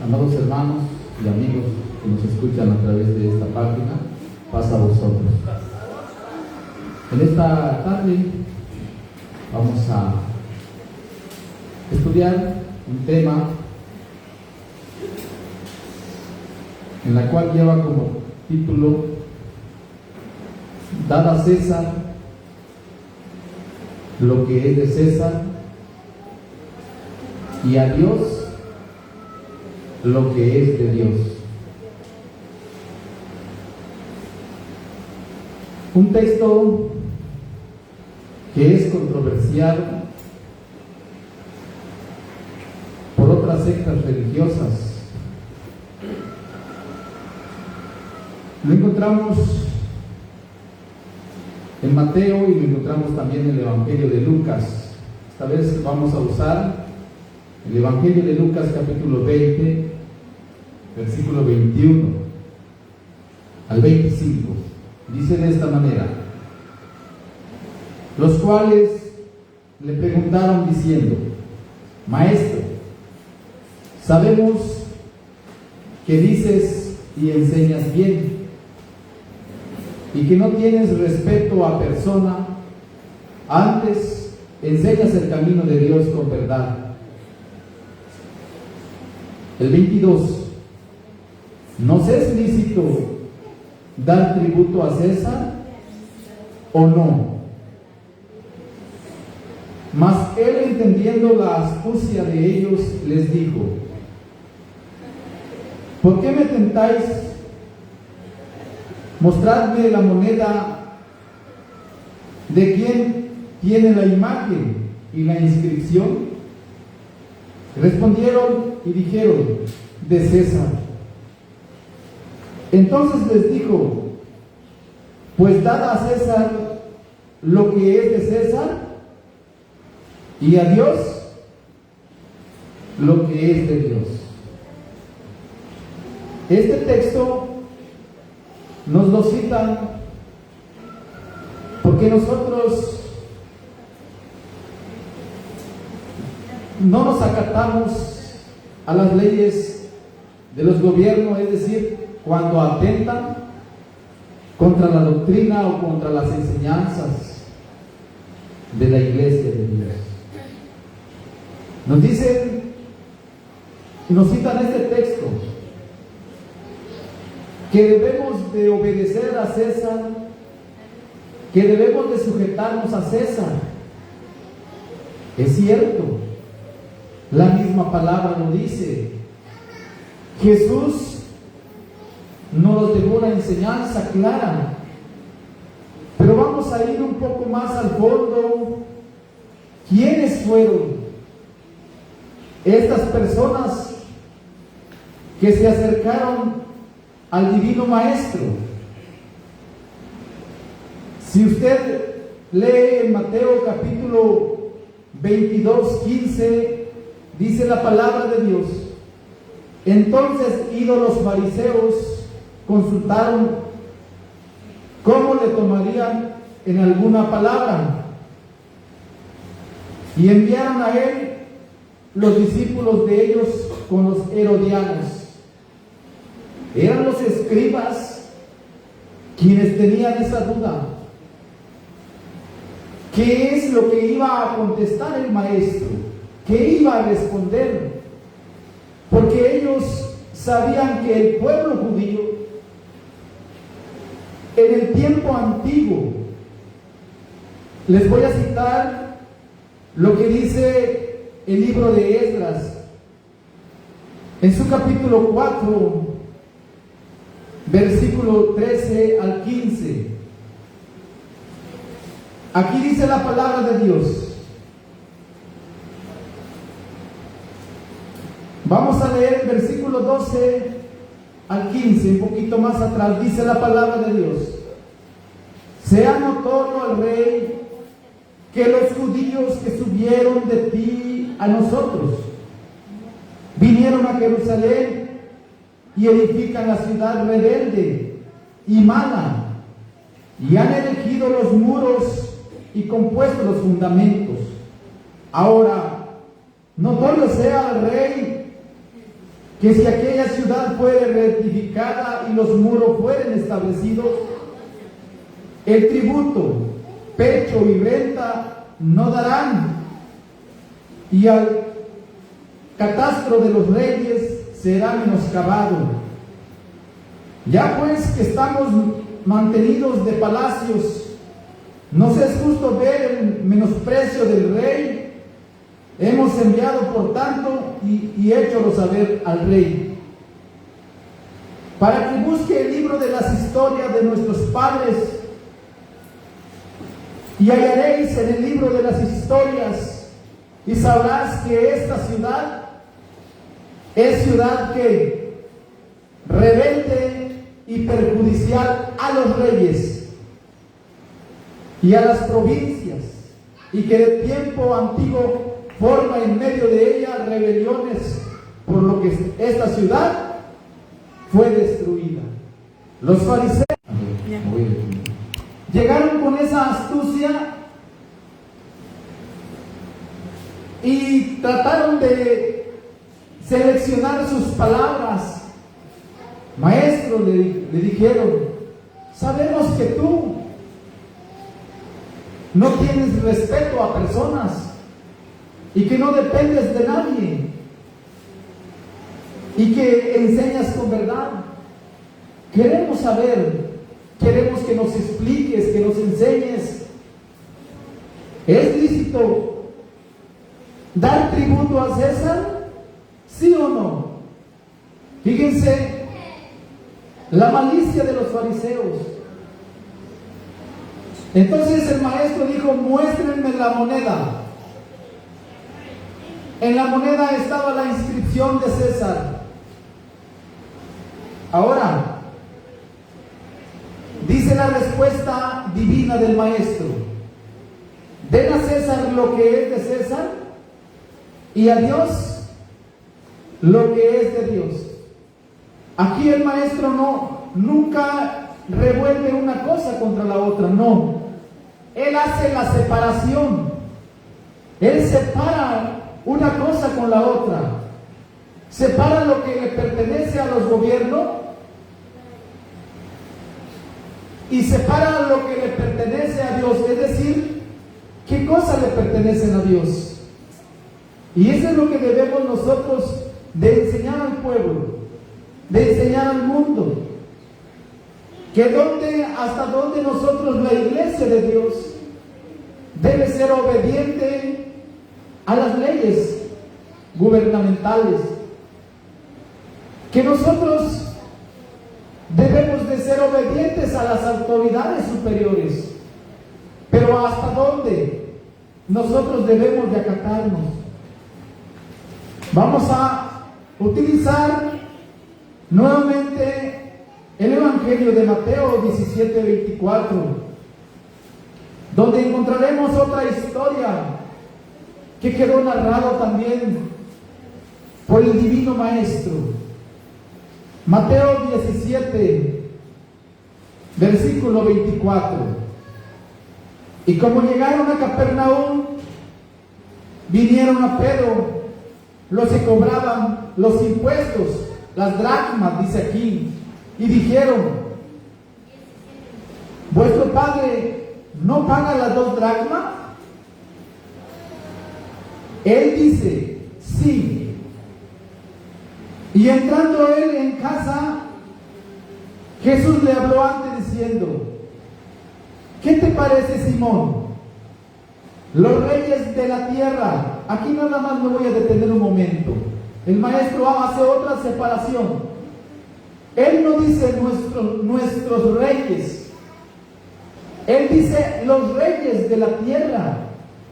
Amados hermanos y amigos que nos escuchan a través de esta página, paz a vosotros. En esta tarde vamos a estudiar un tema en la cual lleva como título: Dad a César lo que es de César y a Dios lo que es de Dios. Un texto que es controversial por otras sectas religiosas. Lo encontramos en Mateo y lo encontramos también en el Evangelio de Lucas. Esta vez vamos a usar el Evangelio de Lucas capítulo 20, versículo 21 al 25. Dice de esta manera: los cuales le preguntaron diciendo: Maestro, sabemos que dices y enseñas bien, y que no tienes respeto a persona, antes enseñas el camino de Dios con verdad. El 22: ¿nos es lícito dar tributo a César o no? Mas él, entendiendo la astucia de ellos, les dijo: ¿por qué me tentáis? Mostradme la moneda de quien tiene la imagen y la inscripción. Respondieron y dijeron: de César. Entonces les dijo: pues dad a César lo que es de César, y a Dios lo que es de Dios. Este texto nos lo citan porque nosotros no nos acatamos a las leyes de los gobiernos, es decir, cuando atentan contra la doctrina o contra las enseñanzas de la iglesia de Dios. Nos dicen y nos citan este texto que debemos de obedecer a César, que debemos de sujetarnos a César. Es cierto, la misma palabra lo dice. Jesús nos dejó una enseñanza clara, pero vamos a ir un poco más al fondo. ¿Quiénes fueron estas personas que se acercaron al Divino Maestro? Si usted lee en Mateo capítulo 22, 15, dice la palabra de Dios: entonces, idos los fariseos, consultaron cómo le tomarían en alguna palabra, y enviaron a él los discípulos de ellos con los herodianos. Eran los escribas quienes tenían esa duda. ¿Qué es lo que iba a contestar el maestro? ¿Qué iba a responder? Porque ellos sabían que el pueblo judío, en el tiempo antiguo, les voy a citar lo que dice el libro de Esdras, en su capítulo 4, versículo 13 al 15. Aquí dice la palabra de Dios. Vamos a leer el versículo 12 al 15, un poquito más atrás. Dice la palabra de Dios: sea notorio al rey que los judíos que subieron de ti a nosotros vinieron a Jerusalén y edifican la ciudad rebelde y mala, y han erigido los muros y compuesto los fundamentos. Ahora, notorio sea al rey que si aquella ciudad fuere reedificada y los muros fueren establecidos, el tributo, pecho y renta no darán, y al catastro de los reyes será menoscabado. Ya pues que estamos mantenidos de palacios, nos es justo ver el menosprecio del rey. Hemos enviado por tanto y hécholo saber al rey, para que busque el libro de las historias de nuestros padres, y hallaréis en el libro de las historias, y sabrás que esta ciudad es ciudad que rebelde y perjudicial a los reyes y a las provincias, y que de tiempo antiguo forma en medio de ella rebeliones, por lo que esta ciudad fue destruida. Los fariseos llegaron con esa astucia y trataron de seleccionar sus palabras. Maestro, le dijeron, sabemos que tú no tienes respeto a personas y que no dependes de nadie y que enseñas con verdad. Queremos saber, queremos que nos expliques, que nos enseñes. ¿Es lícito dar tributo a César? ¿Sí o no? Fíjense la malicia de los fariseos. Entonces el maestro dijo, muéstrenme la moneda. En la moneda estaba la inscripción de César. Ahora, dice la respuesta divina del maestro: den a César lo que es de César y a Dios lo que es de Dios. Aquí el maestro nunca revuelve una cosa contra la otra, no. Él hace la separación. Él separa una cosa con la otra. Separa lo que le pertenece a los gobiernos y separa lo que le pertenece a Dios. Es decir, ¿qué cosas le pertenecen a Dios? Y eso es lo que debemos nosotros de enseñar al pueblo, de enseñar al mundo. Que hasta donde nosotros, la iglesia de Dios, debe ser obediente a las leyes gubernamentales. Que nosotros debemos de ser obedientes a las autoridades superiores. Pero hasta dónde nosotros debemos de acatarnos. Vamos a utilizar nuevamente el Evangelio de Mateo 17:24, donde encontraremos otra historia que quedó narrado también por el Divino Maestro. Mateo 17, versículo 24. Y como llegaron a Capernaum, vinieron a Pedro los que cobraban los impuestos, las dracmas, dice aquí, y dijeron: ¿vuestro padre no paga las 2 dracmas? Él dice: sí. Y entrando él en casa, Jesús le habló antes diciendo: ¿qué te parece, Simón? Los reyes de la tierra. Aquí nada más me voy a detener un momento. El maestro hace otra separación. Él no dice nuestros reyes. Él dice los reyes de la tierra.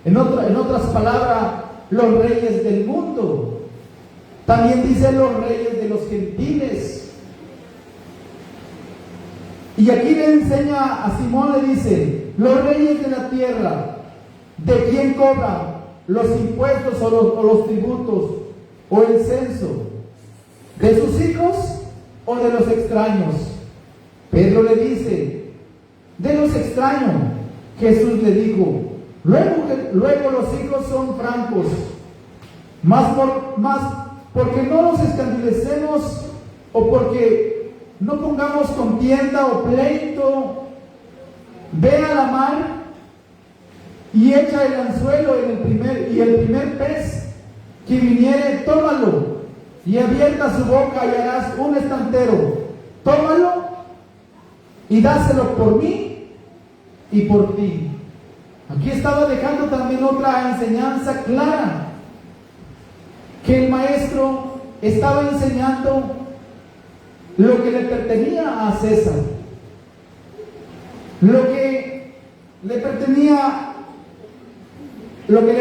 En otras palabras, los reyes del mundo. También dice los reyes de los gentiles. Y aquí le enseña a Simón, le dice: los reyes de la tierra, ¿de quién cobran los impuestos o los tributos o el censo? ¿De sus hijos o de los extraños? Pedro le dice: de los extraños. Jesús le dijo: luego los hijos son francos, mas porque no nos escandalicemos o porque no pongamos contienda o pleito, ve a la mar y echa el anzuelo y el primer pez que viniere, tómalo, y abierta su boca y harás un estantero. Tómalo y dáselo por mí y por ti. Aquí estaba dejando también otra enseñanza clara, que el maestro estaba enseñando lo que le pertenecía a César, lo que le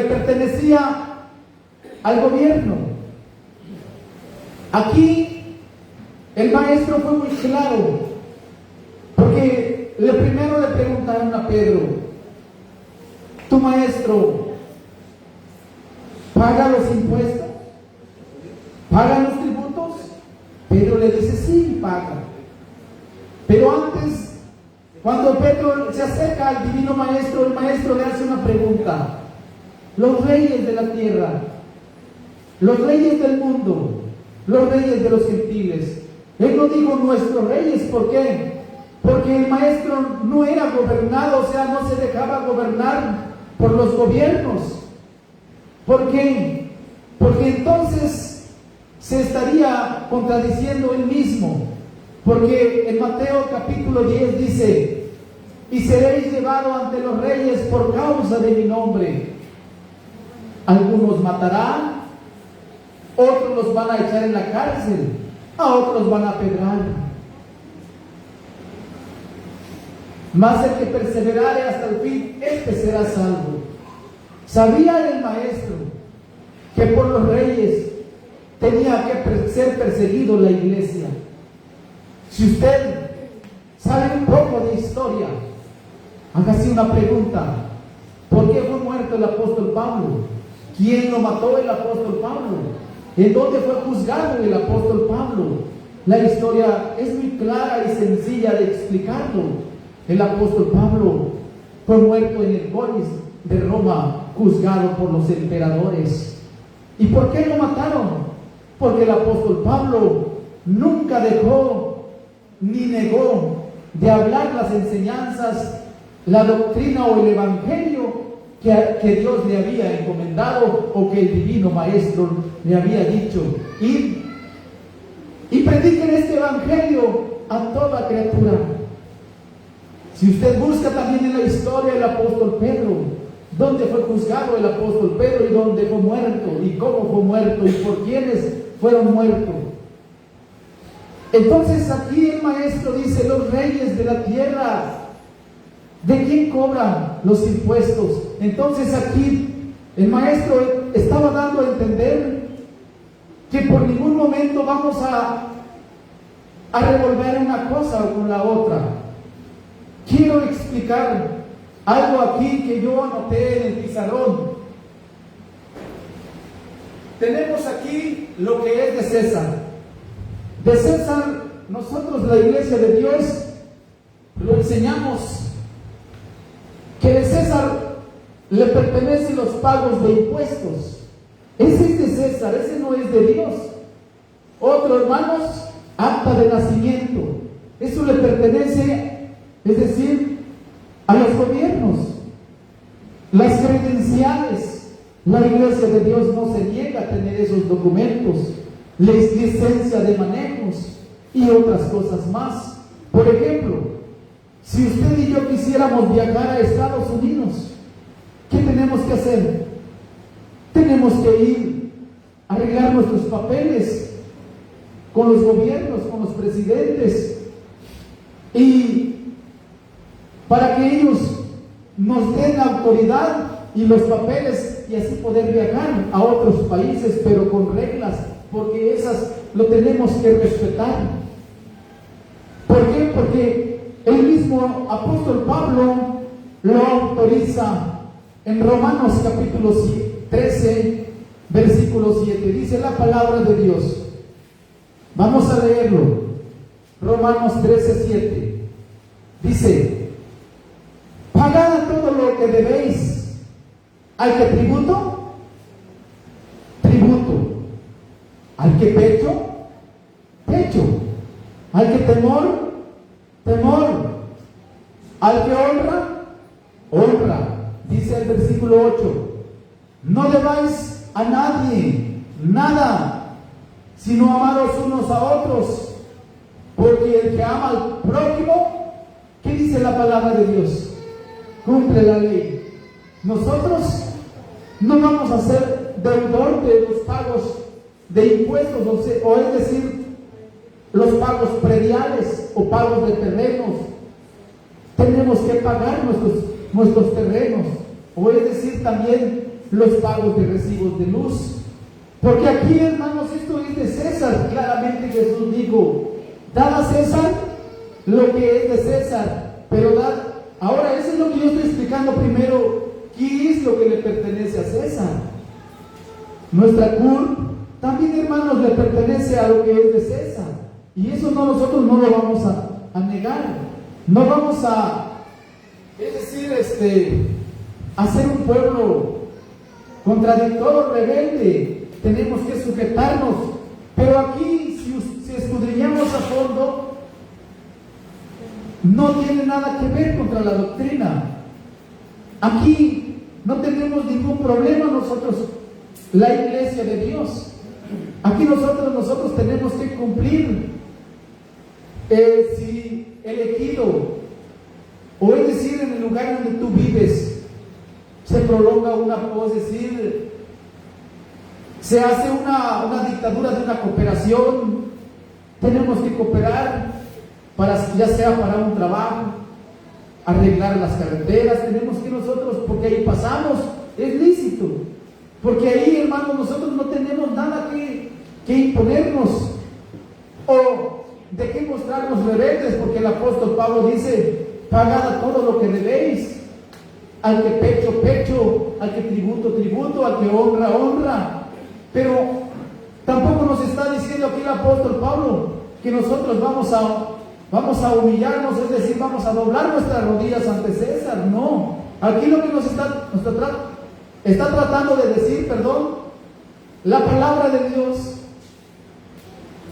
pertenecía al gobierno. Aquí el maestro fue muy claro, porque primero le preguntaron a Pedro: ¿tu maestro paga los impuestos? ¿Paga los tributos? Pedro le dice: sí, paga. Pero antes, cuando Pedro se acerca al divino maestro, el maestro le hace una pregunta: los reyes de la tierra, los reyes del mundo, los reyes de los gentiles. Él no dijo nuestros reyes. ¿Por qué? Porque el maestro no era gobernado, o sea, no se dejaba gobernar por los gobiernos. ¿Por qué? Porque entonces se estaría contradiciendo él mismo. Porque en Mateo capítulo 10 dice: y seréis llevados ante los reyes por causa de mi nombre. Algunos matarán, otros los van a echar en la cárcel, a otros van a apedrear. Mas el que perseverare hasta el fin, este será salvo. Sabía el maestro que por los reyes tenía que ser perseguido la iglesia. Si usted sabe un poco de historia, hágase una pregunta: ¿por qué fue muerto el apóstol Pablo? ¿Quién lo mató? El apóstol Pablo. ¿En dónde fue juzgado el apóstol Pablo? La historia es muy clara y sencilla de explicarlo. El apóstol Pablo fue muerto en el Polis de Roma, juzgado por los emperadores. ¿Y por qué lo mataron? Porque el apóstol Pablo nunca dejó ni negó de hablar las enseñanzas, la doctrina o el evangelio que Dios le había encomendado, o que el divino maestro le había dicho: id y prediquen este evangelio a toda criatura. Si usted busca también en la historia el apóstol Pedro, dónde fue juzgado el apóstol Pedro y dónde fue muerto y cómo fue muerto y por quiénes fueron muertos. Entonces aquí el maestro dice: los reyes de la tierra, ¿de quién cobran los impuestos? Entonces aquí el maestro estaba dando a entender que por ningún momento vamos a revolver una cosa con la otra. Quiero explicar algo aquí que yo anoté en el pizarrón. Tenemos aquí lo que es de César. De César, nosotros, la iglesia de Dios, lo enseñamos que de César le pertenecen los pagos de impuestos. Ese es de César, ese no es de Dios. Otro, hermanos, acta de nacimiento. Eso le pertenece, es decir, a los gobiernos. Las credenciales, la iglesia de Dios no se niega a tener esos documentos, licencia de manejos y otras cosas más. Por ejemplo, si usted y yo quisiéramos viajar a Estados Unidos, ¿qué tenemos que hacer? Tenemos que ir a arreglar nuestros papeles con los gobiernos, con los presidentes, y para que ellos nos den autoridad y los papeles, y así poder viajar a otros países, pero con reglas, porque esas lo tenemos que respetar. ¿Por qué? Porque el mismo apóstol Pablo lo autoriza en Romanos capítulo 13, versículo 7. Dice la palabra de Dios. Vamos a leerlo. Romanos 13, 7. Dice: pagad todo lo que debéis. ¿Al que tributo? Tributo. Al que pecho, pecho. Al que temor, temor. Al que honra, honra. Dice el versículo 8. No debáis a nadie nada, sino amaros unos a otros. Porque el que ama al prójimo, ¿qué dice la palabra de Dios? Cumple la ley. Nosotros no vamos a ser deudor de los pagos de impuestos, o es decir, los pagos prediales o pagos de terrenos. Tenemos que pagar nuestros terrenos, o es decir, también los pagos de recibos de luz. Porque aquí, hermanos, esto es de César. Claramente Jesús dijo: dad a César lo que es de César, pero ahora eso es lo que yo estoy explicando primero. ¿Qué es lo que le pertenece a César? Nuestra CUR también, hermanos, le pertenece a lo que es de César, y eso nosotros no lo vamos a negar. No vamos a, es decir, a ser un pueblo contradictorio, rebelde. Tenemos que sujetarnos. Pero aquí, si escudriñamos a fondo, no tiene nada que ver contra la doctrina. Aquí no tenemos ningún problema nosotros, la iglesia de Dios. Aquí nosotros tenemos que cumplir. Si elegido, o es decir, en el lugar donde tú vives, se prolonga es decir, se hace una dictadura de una cooperación, tenemos que cooperar, ya sea para un trabajo, arreglar las carreteras, tenemos que nosotros, porque ahí pasamos, es lícito, porque ahí, hermanos, nosotros no tenemos nada que imponernos, o de qué mostrarnos rebeldes, porque el apóstol Pablo dice: pagad a todo lo que debéis, al que pecho, pecho, al que tributo, tributo, al que honra, honra. Pero tampoco nos está diciendo aquí el apóstol Pablo que nosotros vamos a humillarnos, es decir, vamos a doblar nuestras rodillas ante César. No, aquí lo que nos está tratando de decir, la palabra de Dios,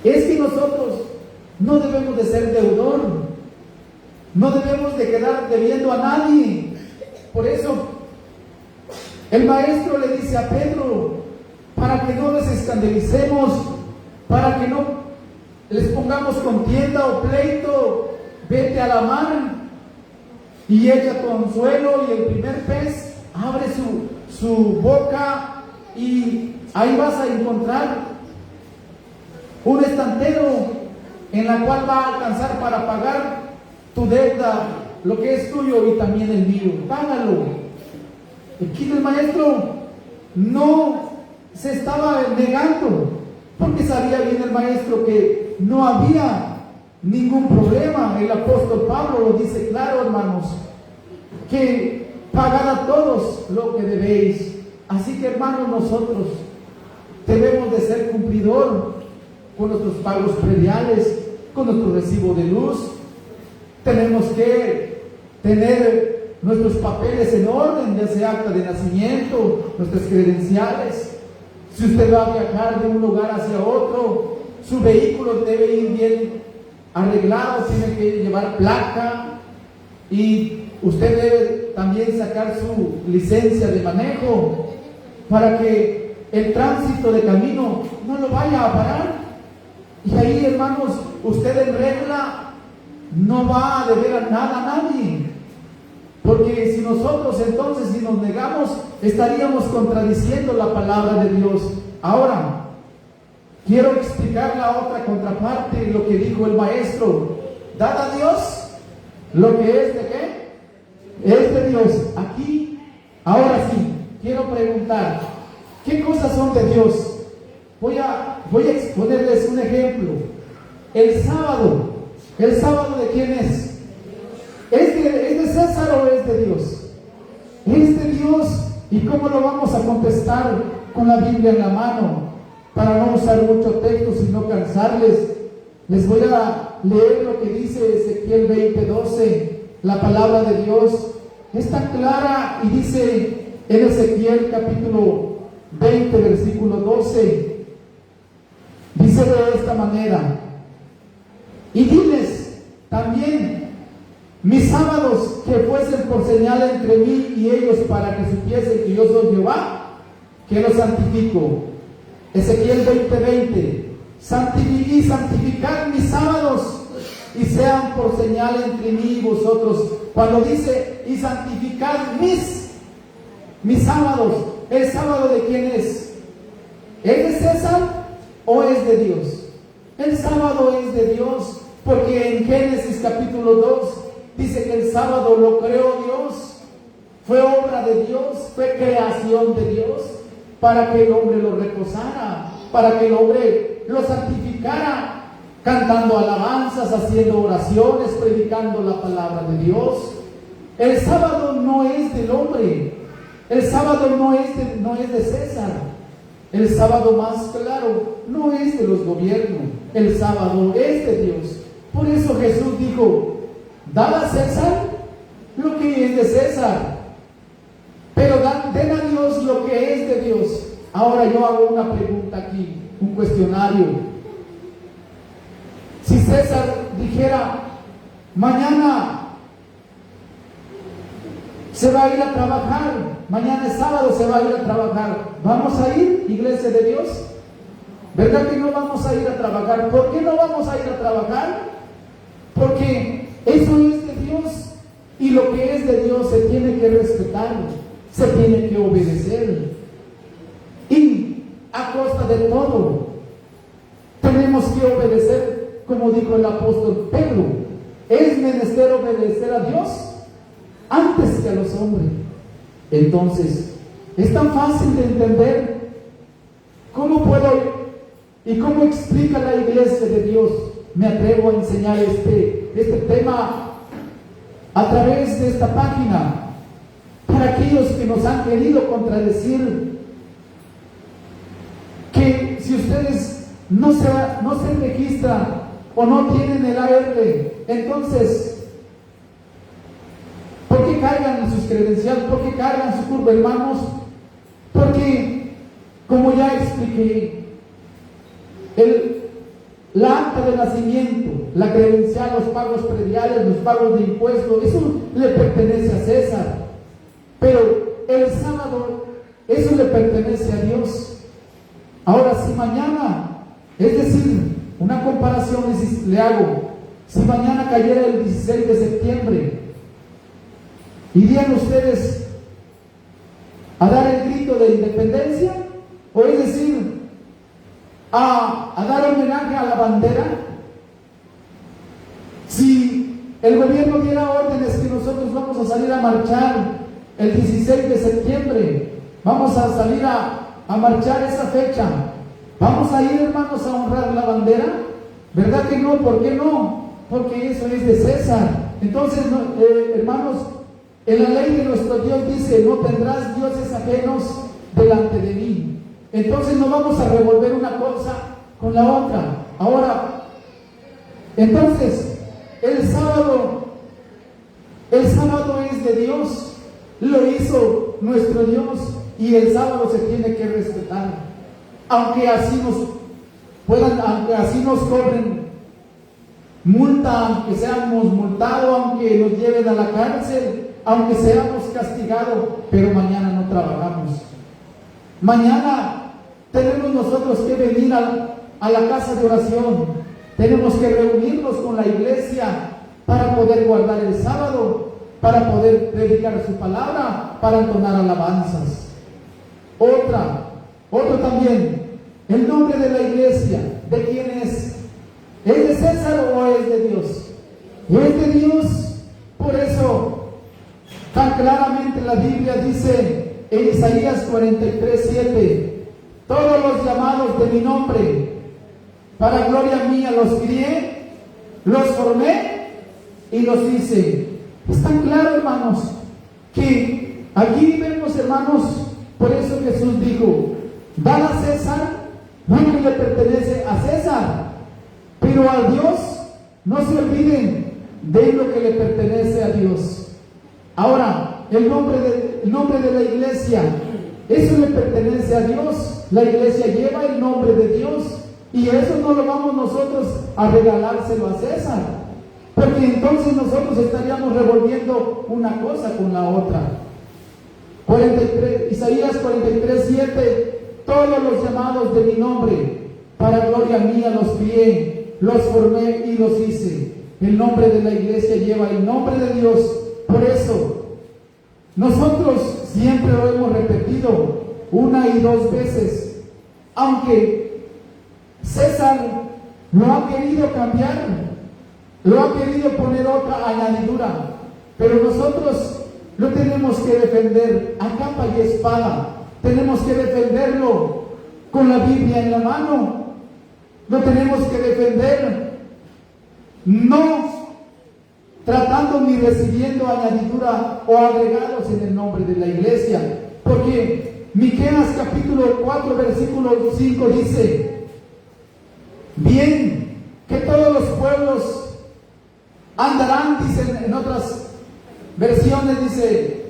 es que nosotros no debemos de ser deudor, no debemos de quedar debiendo a nadie. Por eso el maestro le dice a Pedro: para que no les escandalicemos, para que no les pongamos contienda o pleito, vete a la mar y echa tu anzuelo, y el primer pez abre su boca, y ahí vas a encontrar un estantero en la cual va a alcanzar para pagar tu deuda, lo que es tuyo y también el mío. Págalo. Aquí el maestro no se estaba negando, porque sabía bien el maestro que no había ningún problema. El apóstol Pablo lo dice claro, hermanos, que pagad a todos lo que debéis. Así que, hermanos, nosotros debemos de ser cumplidor con nuestros pagos prediales, con nuestro recibo de luz. Tenemos que tener nuestros papeles en orden, ya sea acta de nacimiento, nuestras credenciales. Si usted va a viajar de un lugar hacia otro, su vehículo debe ir bien arreglado, tiene que llevar placa, y usted debe también sacar su licencia de manejo para que el tránsito de camino no lo vaya a parar. Y ahí, hermanos, usted en regla no va a deber a nada a nadie, porque si nosotros entonces, si nos negamos, estaríamos contradiciendo la palabra de Dios. Ahora, quiero explicar la otra contraparte, lo que dijo el maestro: dad a Dios lo que es de qué, es de Dios. Aquí, ahora sí, quiero preguntar: ¿qué cosas son de Dios? Voy a exponerles un ejemplo. El sábado ¿de quién es? ¿Es de César o es de Dios? Es de Dios. ¿Y cómo lo vamos a contestar? Con la Biblia en la mano, para no usar mucho texto, sino cansarles. Les voy a leer lo que dice Ezequiel 20:12. La palabra de Dios es tan clara, y dice en Ezequiel capítulo 20, versículo 12: esta manera: y diles también, mis sábados que fuesen por señal entre mí y ellos, para que supiesen que yo soy Jehová, que los santifico. Ezequiel 20:20. Y santificad mis sábados, y sean por señal entre mí y vosotros. Cuando dice, y santificad mis sábados, ¿el sábado de quién es? ¿Es de César o es de Dios? El sábado es de Dios, porque en Génesis capítulo 2 dice que el sábado lo creó Dios, fue obra de Dios, fue creación de Dios, para que el hombre lo reposara, para que el hombre lo santificara, cantando alabanzas, haciendo oraciones, predicando la palabra de Dios. El sábado no es del hombre, el sábado no es de César, el sábado, más claro, no es de los gobiernos, el sábado es de Dios. Por eso Jesús dijo, dad a César lo que es de César, pero den a Dios lo que es de Dios. Ahora yo hago una pregunta aquí, un cuestionario. Si César dijera, mañana se va a ir a trabajar, mañana es sábado, se va a ir a trabajar, ¿vamos a ir, iglesia de Dios? ¿Verdad que no vamos a ir a trabajar? ¿Por qué no vamos a ir a trabajar? Porque eso es de Dios, y lo que es de Dios se tiene que respetar, se tiene que obedecer, y a costa de todo tenemos que obedecer. Como dijo el apóstol Pedro, es menester obedecer a Dios antes que a los hombres. Entonces, es tan fácil de entender. ¿Cómo puedo y cómo explica la iglesia de Dios? Me atrevo a enseñar este tema a través de esta página, para aquellos que nos han querido contradecir, que si ustedes no se registran o no tienen el AR, entonces, ¿por qué cargan sus credenciales? ¿Por qué cargan su curva, hermanos? Porque, como ya expliqué, la acta de nacimiento, la credencial, los pagos prediales, los pagos de impuestos, eso le pertenece a César. Pero el sábado, eso le pertenece a Dios. Ahora, si mañana, es decir, una comparación le hago, si mañana cayera el 16 de septiembre, ¿irían ustedes a dar el grito de independencia? O es decir, a dar homenaje a la bandera. Si el gobierno diera órdenes que nosotros vamos a salir a marchar el 16 de septiembre, vamos a salir a marchar esa fecha, ¿vamos a ir, hermanos, a honrar la bandera? ¿Verdad que no? ¿Por qué no? Porque eso es de César. Entonces, hermanos, en la ley de nuestro Dios dice, no tendrás dioses ajenos delante de mí. Entonces no vamos a revolver una cosa con la otra. Ahora, entonces, el sábado es de Dios, lo hizo nuestro Dios, y el sábado se tiene que respetar. Aunque así nos cobren multa, aunque seamos multados, aunque nos lleven a la cárcel, aunque seamos castigados, pero mañana no trabajamos. Mañana tenemos nosotros que venir a la casa de oración, tenemos que reunirnos con la iglesia para poder guardar el sábado, para poder predicar su palabra, para entonar alabanzas. Otro también, el nombre de la iglesia, ¿de quién es? ¿Es de César o es de Dios? Es de Dios. Por eso, tan claramente la Biblia dice en Isaías 43:7, todos los llamados de mi nombre, para gloria mía los crié, los formé y los hice. Es tan claro, hermanos, que aquí vemos, hermanos, por eso Jesús dijo, dad a César lo que le pertenece a César, pero a Dios no se olviden de lo que le pertenece a Dios. Ahora, el nombre de la iglesia, eso le pertenece a Dios. La iglesia lleva el nombre de Dios, Y eso no lo vamos nosotros a regalárselo a César, porque entonces nosotros estaríamos revolviendo una cosa con la otra. Isaías 43:7: todos los llamados de mi nombre, para gloria mía los crié, los formé y los hice. El nombre de la iglesia lleva el nombre de Dios. Por eso, nosotros siempre lo hemos repetido una y dos veces, aunque César lo ha querido cambiar, lo ha querido poner otra añadidura, pero nosotros lo tenemos que defender a capa y espada. Tenemos que defenderlo con la Biblia en la mano. Lo tenemos que defender no tratando ni recibiendo añadidura o agregados en el nombre de la iglesia, porque Miqueas capítulo 4 versículo 5 dice: bien, que todos los pueblos andarán, dicen en otras versiones, dice,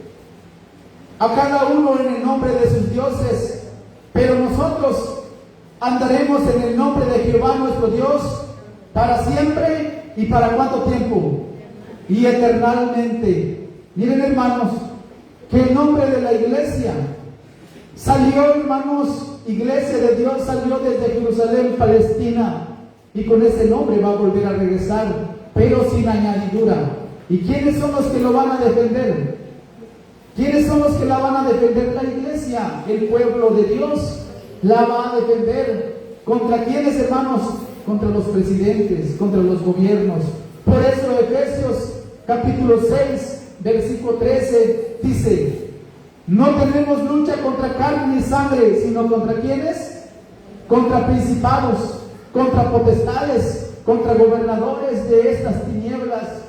a cada uno en el nombre de sus dioses, pero nosotros andaremos en el nombre de Jehová nuestro Dios para siempre. ¿Y para cuánto tiempo? Y eternamente. Miren, hermanos, que el nombre de la iglesia salió, hermanos, iglesia de Dios salió desde Jerusalén, Palestina, y con ese nombre va a volver a regresar, pero sin añadidura. ¿Y quiénes son los que lo van a defender? ¿Quiénes son los que la van a defender? La iglesia, el pueblo de Dios la va a defender. ¿Contra quiénes, hermanos? Contra los presidentes, contra los gobiernos. Por eso Efesios capítulo 6 versículo 13 dice: no tenemos lucha contra carne ni sangre, sino contra ¿quiénes? Contra principados, contra potestades, contra gobernadores de estas tinieblas.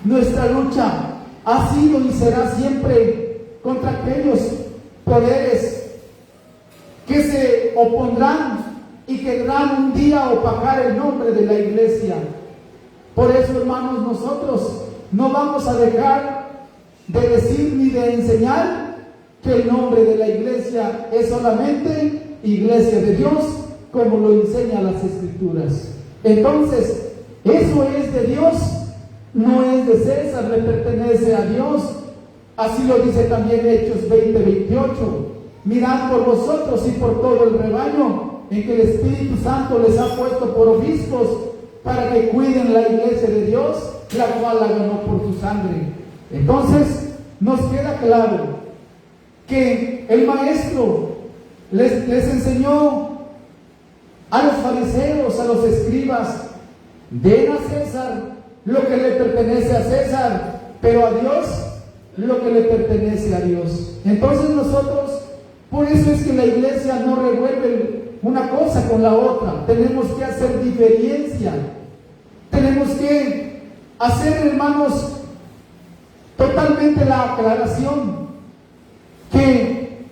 Nuestra lucha ha sido y será siempre contra aquellos poderes que se opondrán y querrán un día opacar el nombre de la iglesia. Por eso, hermanos, nosotros no vamos a dejar de decir ni de enseñar que el nombre de la iglesia es solamente iglesia de Dios, como lo enseñan las Escrituras. Entonces, eso es de Dios, no es de César, le pertenece a Dios. Así lo dice también Hechos 20:28: mirad por vosotros y por todo el rebaño en que el Espíritu Santo les ha puesto por obispos, para que cuiden la iglesia de Dios, la cual la ganó por su sangre. Entonces, nos queda claro que el maestro les enseñó a los fariseos, a los escribas: den a César lo que le pertenece a César, pero a Dios lo que le pertenece a Dios. Entonces nosotros, por eso es que la iglesia no revuelve una cosa con la otra. Tenemos que hacer diferencia. Tenemos que hacer, hermanos, totalmente la aclaración que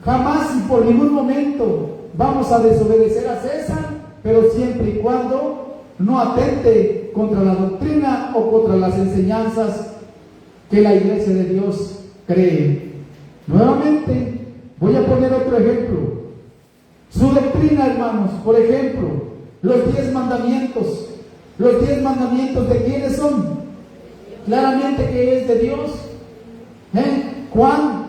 jamás y por ningún momento vamos a desobedecer a César, pero siempre y cuando no atente contra la doctrina o contra las enseñanzas que la iglesia de Dios cree. Nuevamente, voy a poner otro ejemplo. Su doctrina, hermanos, por ejemplo, los 10 mandamientos. ¿Los 10 mandamientos de quiénes son? Claramente que es de Dios. Juan,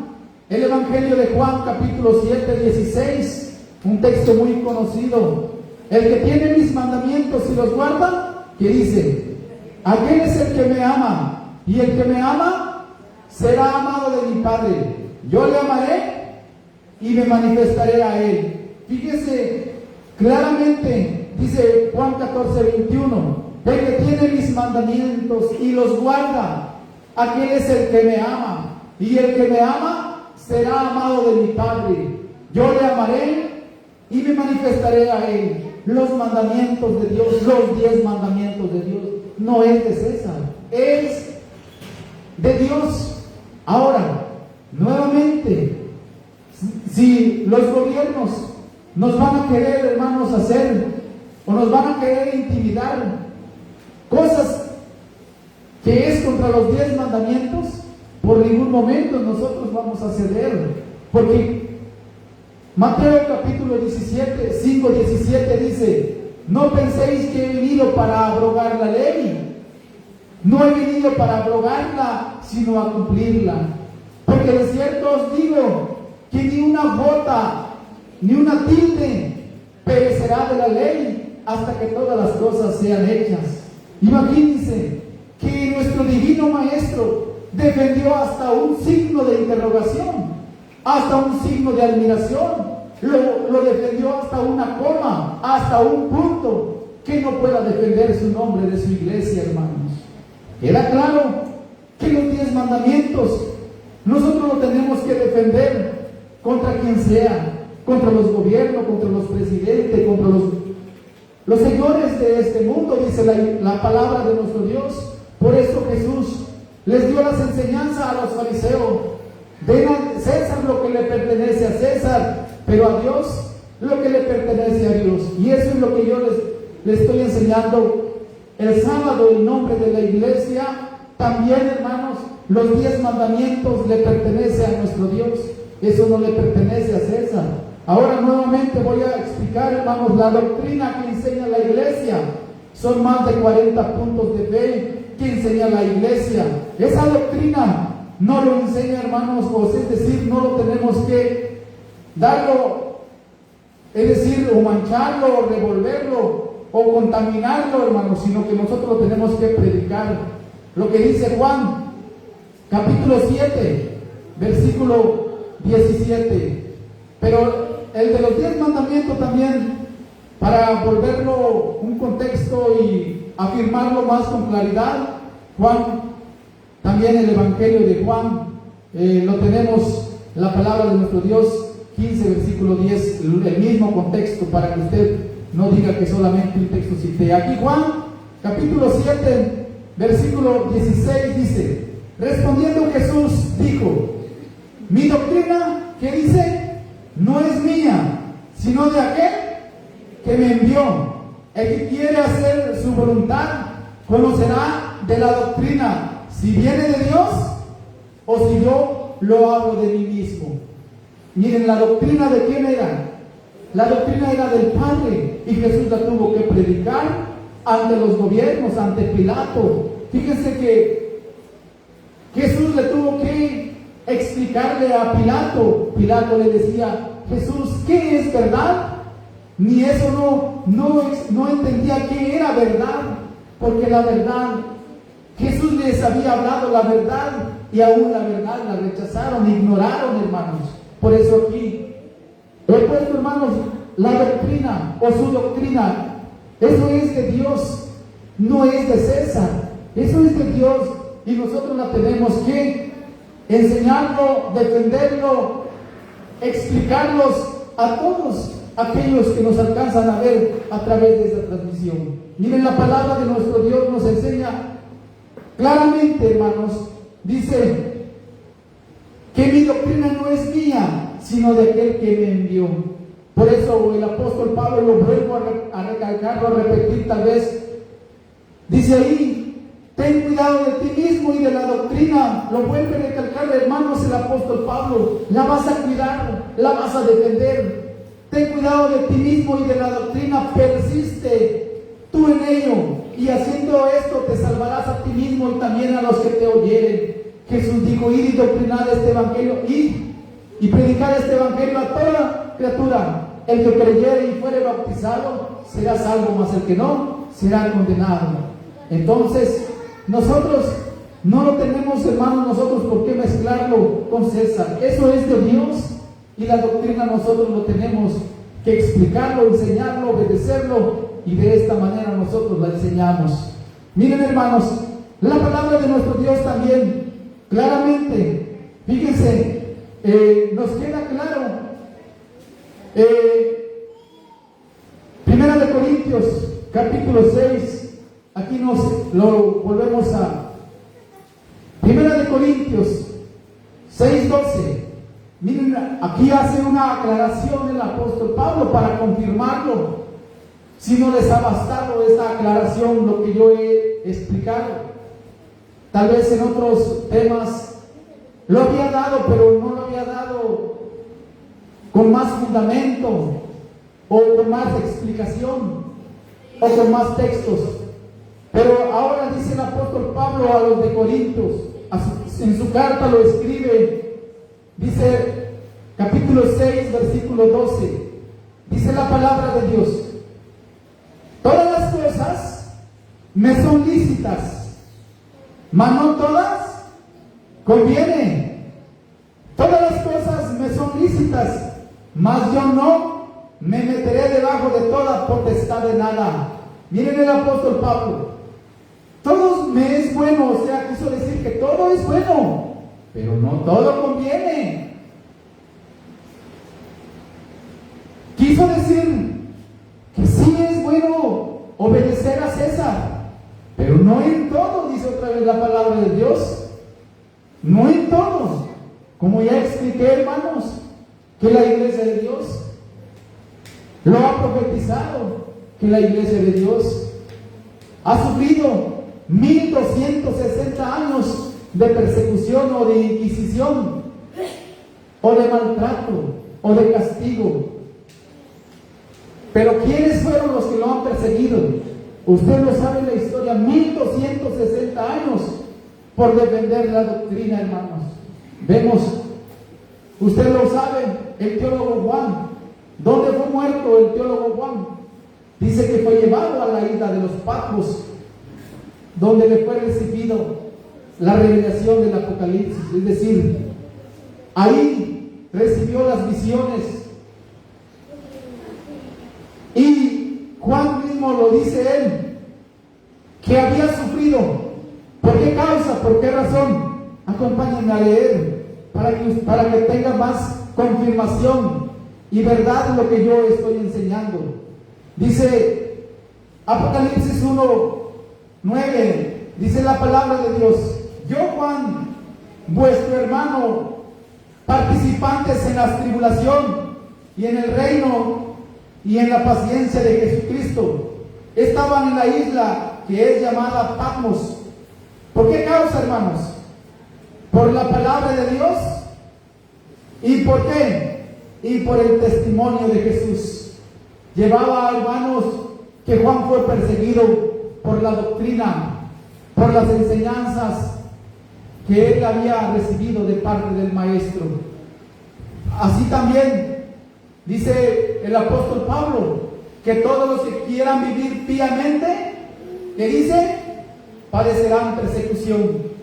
el Evangelio de Juan, capítulo 7:16, un texto muy conocido. El que tiene mis mandamientos y los guarda, ¿qué dice? Aquel es el que me ama, y el que me ama será amado de mi Padre. Yo le amaré y me manifestaré a él. Fíjese, claramente dice Juan 14:21, el que tiene mis mandamientos y los guarda, aquel es el que me ama, y el que me ama será amado de mi Padre. Yo le amaré y me manifestaré a él. Los mandamientos de Dios, los 10 mandamientos de Dios, no es de César, es de Dios. Ahora, nuevamente, si los gobiernos nos van a querer, hermanos, hacer, o nos van a querer intimidar, cosas que es contra los 10 mandamientos, por ningún momento nosotros vamos a ceder, porque Mateo capítulo 17, 5:17 dice: no penséis que he venido para abrogar la ley. No he venido para abrogarla, sino a cumplirla. Porque de cierto os digo que ni una jota, ni una tilde perecerá de la ley hasta que todas las cosas sean hechas. Imagínense que nuestro divino Maestro defendió hasta un signo de interrogación, hasta un signo de admiración, lo defendió hasta una coma, hasta un punto, que no pueda defender su nombre de su iglesia, hermanos. Queda claro que los 10 mandamientos nosotros lo tenemos que defender contra quien sea, contra los gobiernos, contra los presidentes, contra los señores de este mundo, dice la palabra de nuestro Dios. Por eso Jesús les dio las enseñanzas a los fariseos: den a César lo que le pertenece a César, pero a Dios lo que le pertenece a Dios. Y eso es lo que yo les estoy enseñando el sábado en nombre de la iglesia. También, hermanos, los 10 mandamientos le pertenecen a nuestro Dios. Eso no le pertenece a César. Ahora nuevamente voy a explicar, hermanos, la doctrina que enseña la iglesia. Son más de 40 puntos de fe que enseña la iglesia. Esa doctrina no lo enseña, hermanos, es decir, no lo tenemos que darlo, es decir, o mancharlo, o revolverlo, o contaminarlo, hermanos, sino que nosotros lo tenemos que predicar. Lo que dice Juan, capítulo 7, versículo 17. Pero el de los 10 mandamientos también, para volverlo un contexto y afirmarlo más con claridad, Juan, también el Evangelio de Juan, lo tenemos, la palabra de nuestro Dios, 15, versículo 10, el mismo contexto, para que usted no diga que solamente un texto cité. Aquí Juan, capítulo 7, versículo 16, dice: respondiendo Jesús dijo: mi doctrina, ¿qué dice? No es mía, sino de aquel que me envió. El que quiere hacer su voluntad conocerá de la doctrina, si viene de Dios o si yo lo hablo de mí mismo. Miren, la doctrina ¿de quién era? La doctrina era del Padre, y Jesús la tuvo que predicar ante los gobiernos, ante Pilato. Fíjense que Jesús le tuvo que explicarle a Pilato. Pilato le decía: Jesús, ¿qué es verdad? Ni eso no entendía qué era verdad, porque la verdad, Jesús les había hablado la verdad, y aún la verdad la rechazaron, ignoraron, hermanos. Por eso aquí he puesto, hermanos, la doctrina o su doctrina. Eso es de Dios, no es de César. Eso es de Dios, y nosotros la tenemos que enseñarlo, defenderlo, explicarlos a todos aquellos que nos alcanzan a ver a través de esta transmisión. Miren, la palabra de nuestro Dios nos enseña claramente, hermanos. Dice que mi doctrina no es mía, sino de aquel que me envió. Por eso el apóstol Pablo, lo vuelvo a recalcarlo, a repetir tal vez, dice ahí: ten cuidado de ti mismo y de la doctrina. Lo vuelve a recalcar, hermanos, el apóstol Pablo. La vas a cuidar, la vas a defender. Ten cuidado de ti mismo y de la doctrina. Persiste tú en ello, y haciendo esto te salvarás a ti mismo y también a los que te oyeren. Jesús dijo: id y doctrinad este evangelio, id y predicar este evangelio a toda criatura. El que creyere y fuere bautizado será salvo, mas el que no será condenado. Entonces, nosotros no lo tenemos, hermanos, nosotros por qué mezclarlo con César. Eso es de Dios, y la doctrina nosotros lo tenemos que explicarlo, enseñarlo, obedecerlo, y de esta manera nosotros la enseñamos. Miren, hermanos, la palabra de nuestro Dios también claramente, fíjense, nos queda claro. Primera de Corintios, capítulo 6, aquí nos lo volvemos a Primera de Corintios 6:12. Miren, aquí hace una aclaración el apóstol Pablo para confirmarlo. Si no les ha bastado esta aclaración, lo que yo he explicado, tal vez en otros temas lo había dado, pero no lo había dado con más fundamento o con más explicación. o con más textos. Pero ahora dice el apóstol Pablo a los de Corintios, en su carta lo escribe, dice capítulo 6, versículo 12, dice la palabra de Dios: todas las cosas me son lícitas, mas no todas convienen. Todas las cosas me son lícitas, mas yo no me meteré debajo de toda potestad de nada. Miren el apóstol Pablo: todo me es bueno, o sea, quiso decir que todo es bueno, pero no todo conviene. Quiso decir que sí es bueno obedecer a César, pero no en todo, dice otra vez la palabra de Dios. No en todo. Como ya expliqué, hermanos, que la iglesia de Dios lo ha profetizado, que la iglesia de Dios ha sufrido 1260 años de persecución o de inquisición, o de maltrato, o de castigo. Pero ¿quiénes fueron los que lo han perseguido? Usted lo sabe en la historia: 1260 años por defender la doctrina, hermanos. Vemos, usted lo sabe, el teólogo Juan. ¿Dónde fue muerto el teólogo Juan? Dice que fue llevado a la isla de los Patmos, donde le fue recibido la revelación del Apocalipsis. Es decir, ahí recibió las visiones. Y Juan mismo lo dice él, que había sufrido. ¿Por qué causa? ¿Por qué razón? Acompáñenme a leer para que tenga más confirmación y verdad lo que yo estoy enseñando. Dice Apocalipsis 1:9, dice la palabra de Dios: yo, Juan, vuestro hermano, participantes en la tribulación y en el reino y en la paciencia de Jesucristo, estaban en la isla que es llamada Patmos. ¿Por qué causa, hermanos? Por la palabra de Dios. ¿Y por qué? Y por el testimonio de Jesús. Llevaba, hermanos, que Juan fue perseguido por la doctrina, por las enseñanzas que él había recibido de parte del Maestro. Así también dice el apóstol Pablo que todos los que quieran vivir piamente, ¿qué dice? Padecerán persecución.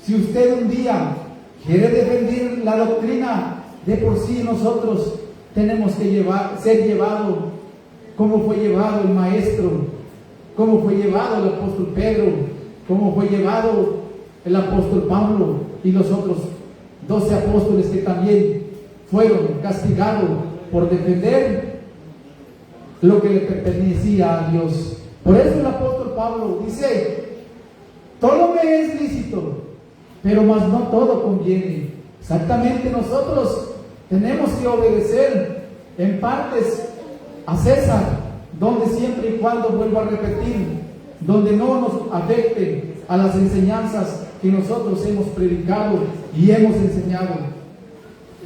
Si usted un día quiere defender la doctrina, de por sí nosotros tenemos que ser llevados como fue llevado el Maestro, como fue llevado el apóstol Pedro, como fue llevado el apóstol Pablo y los otros 12 apóstoles que también fueron castigados por defender lo que le pertenecía a Dios. Por eso el apóstol Pablo dice: todo me es lícito, pero más no todo conviene. Exactamente, nosotros tenemos que obedecer en partes a César, donde siempre y cuando, vuelvo a repetir, donde no nos afecte a las enseñanzas que nosotros hemos predicado y hemos enseñado.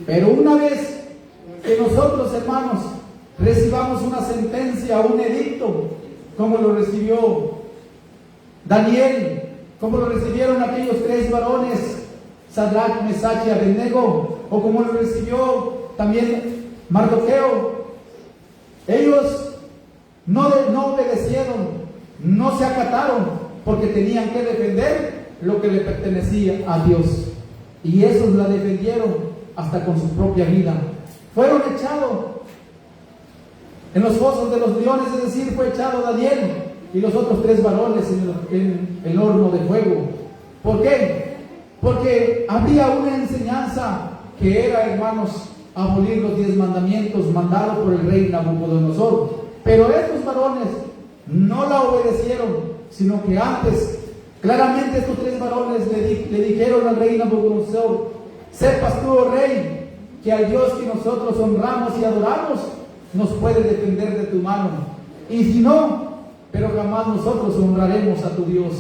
Pero una vez que nosotros, hermanos, recibamos una sentencia, un edicto, como lo recibió Daniel, como lo recibieron aquellos 3 varones, Sadrach, Mesach y Abednego, o como lo recibió también Mardoqueo, ellos no obedecieron, no se acataron, porque tenían que defender lo que le pertenecía a Dios. Y esos la defendieron hasta con su propia vida. Fueron echados en los fosos de los leones, es decir, fue echado Daniel y los otros 3 varones en el horno de fuego. ¿Por qué? Porque había una enseñanza que era, hermanos, abolir los 10 mandamientos mandados por el rey Nabucodonosor. Pero estos varones no la obedecieron, sino que antes, claramente estos 3 varones le dijeron al rey Nabucodonosor: sepas tú, oh rey, que al Dios que nosotros honramos y adoramos nos puede defender de tu mano. Y si no, pero jamás nosotros honraremos a tu Dios.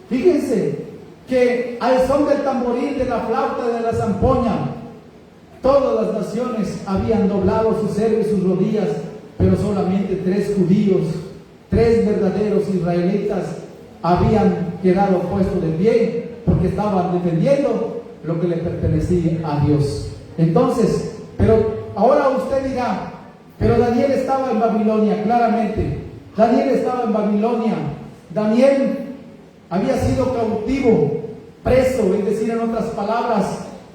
Fíjense que al son del tamboril, de la flauta, de la zampoña, todas las naciones habían doblado su cerro y sus rodillas, pero solamente 3 judíos 3 verdaderos israelitas habían quedado puestos de pie porque estaban defendiendo lo que le pertenecía a Dios. Entonces, pero ahora usted dirá, pero Daniel estaba en Babilonia, claramente. Daniel estaba en Babilonia. Daniel había sido cautivo, preso, es decir, en otras palabras.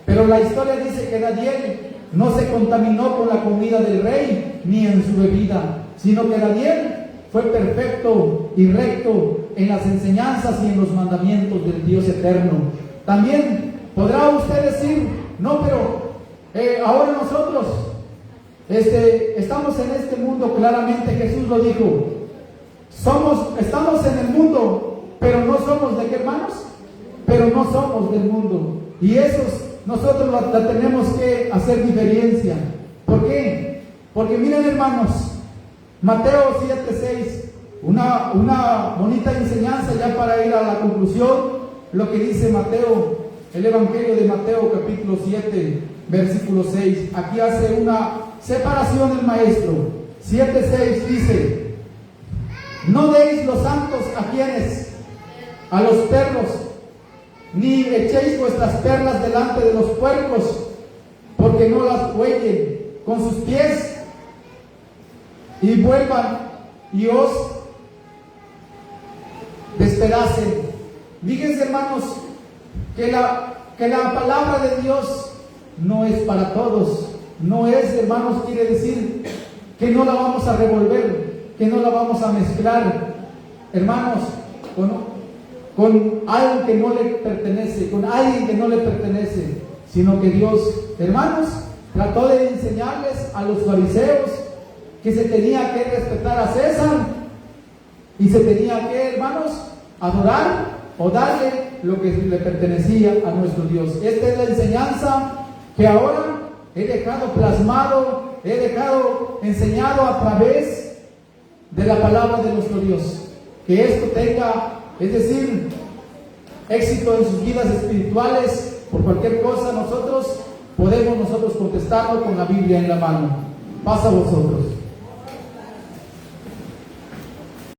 Pero la historia dice que Daniel no se contaminó con la comida del rey ni en su bebida, sino que Daniel fue perfecto y recto en las enseñanzas y en los mandamientos del Dios eterno. También podrá usted decir, no, pero ahora nosotros estamos en este mundo. Claramente Jesús lo dijo, estamos en el mundo, pero no somos de qué, hermanos, pero no somos del mundo. Y nosotros la tenemos que hacer diferencia. ¿Por qué? Porque miren, hermanos, Mateo 7:6, una bonita enseñanza ya para ir a la conclusión, lo que dice Mateo, el Evangelio de Mateo capítulo 7, versículo 6. Aquí hace una separación el maestro. 7:6 dice, no deis los santos a quienes, a los perros, ni echéis vuestras perlas delante de los puercos, porque no las huellen con sus pies y vuelvan y os despedacen. Fíjense, hermanos, que la palabra de Dios no es para todos. No es, hermanos, quiere decir que no la vamos a revolver, que no la vamos a mezclar, hermanos, con algo que no le pertenece, con alguien que no le pertenece, sino que Dios, hermanos, trató de enseñarles a los fariseos que se tenía que respetar a César y se tenía que, hermanos, adorar o darle lo que le pertenecía a nuestro Dios. Esta es la enseñanza que ahora he dejado plasmado, he dejado enseñado a través de la palabra de nuestro Dios. Que esto tenga, es decir, éxito en sus vidas espirituales. Por cualquier cosa podemos nosotros contestarlo con la Biblia en la mano. Pasa a vosotros.